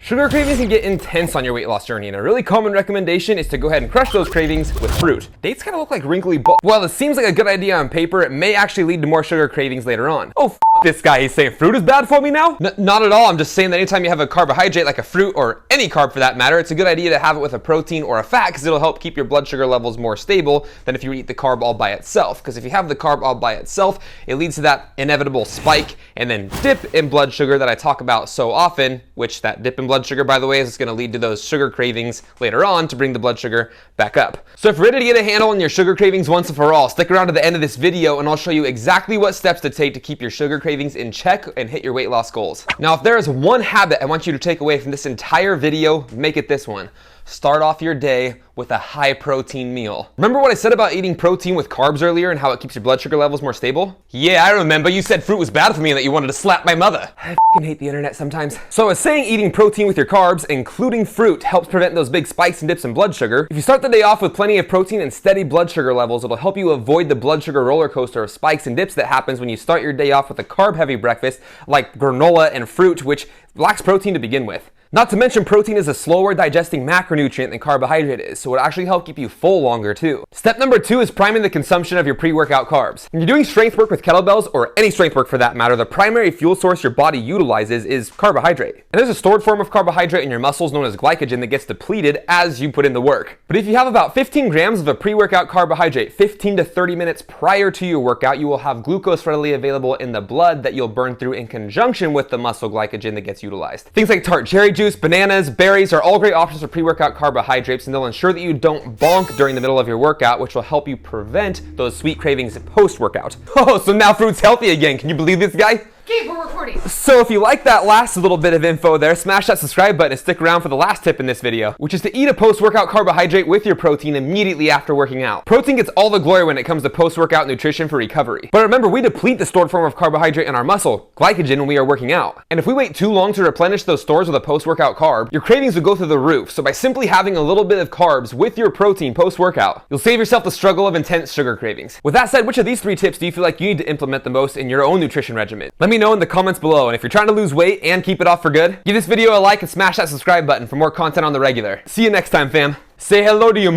Sugar cravings can get intense on your weight loss journey, and a really common recommendation is to go ahead and crush those cravings with fruit. Dates kind of look like wrinkly balls. While it seems like a good idea on paper, it may actually lead to more sugar cravings later on. Oh, this guy, he's saying fruit is bad for me now? Not at all. I'm just saying that anytime you have a carbohydrate like a fruit, or any carb for that matter, it's a good idea to have it with a protein or a fat, because it'll help keep your blood sugar levels more stable than if you eat the carb all by itself. Because if you have the carb all by itself, it leads to that inevitable spike and then dip in blood sugar that I talk about so often, which that dip in blood sugar, by the way, is going to lead to those sugar cravings later on to bring the blood sugar back up. So if you're ready to get a handle on your sugar cravings once and for all, stick around to the end of this video and I'll show you exactly what steps to take to keep your sugar cravings in check and hit your weight loss goals. Now, if there is one habit I want you to take away from this entire video, make it this one. Start off your day with a high protein meal. Remember what I said about eating protein with carbs earlier and how it keeps your blood sugar levels more stable? Yeah, I remember. You said fruit was bad for me and that you wanted to slap my mother. I f***ing hate the internet sometimes. So I was saying eating protein with your carbs, including fruit, helps prevent those big spikes and dips in blood sugar. If you start the day off with plenty of protein and steady blood sugar levels, it'll help you avoid the blood sugar roller coaster of spikes and dips that happens when you start your day off with a carb-heavy breakfast like granola and fruit, which lacks protein to begin with. Not to mention, protein is a slower digesting macronutrient than carbohydrate is, so it'll actually help keep you full longer too. Step number 2 is priming the consumption of your pre-workout carbs. When you're doing strength work with kettlebells, or any strength work for that matter, the primary fuel source your body utilizes is carbohydrate. And there's a stored form of carbohydrate in your muscles known as glycogen that gets depleted as you put in the work. But if you have about 15 grams of a pre-workout carbohydrate 15 to 30 minutes prior to your workout, you will have glucose readily available in the blood that you'll burn through in conjunction with the muscle glycogen that gets utilized. Things like tart cherry juice, bananas, berries are all great options for pre-workout carbohydrates, and they'll ensure that you don't bonk during the middle of your workout, which will help you prevent those sweet cravings post-workout. Oh, so now fruit's healthy again. Can you believe this guy? Gabe, we're recording. So if you like that last little bit of info there, smash that subscribe button and stick around for the last tip in this video, which is to eat a post-workout carbohydrate with your protein immediately after working out. Protein gets all the glory when it comes to post-workout nutrition for recovery. But remember, we deplete the stored form of carbohydrate in our muscle, glycogen, when we are working out. And if we wait too long to replenish those stores with a post-workout carb, your cravings will go through the roof. So by simply having a little bit of carbs with your protein post-workout, you'll save yourself the struggle of intense sugar cravings. With that said, which of these 3 tips do you feel like you need to implement the most in your own nutrition regimen? Let me know in the comments below. And if you're trying to lose weight and keep it off for good, give this video a like and smash that subscribe button for more content on the regular. See you next time, fam. Say hello to your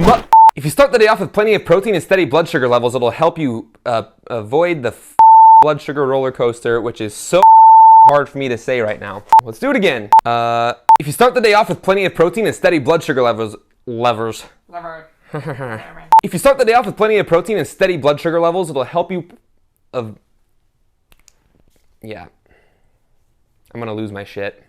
If you start the day off with plenty of protein and steady blood sugar levels, it'll help you avoid the blood sugar roller coaster, which is so hard for me to say right now. Let's do it again. If you start the day off with plenty of protein and steady blood sugar levels. If you start the day off with plenty of protein and steady blood sugar levels, it'll help you yeah. I'm gonna lose my shit.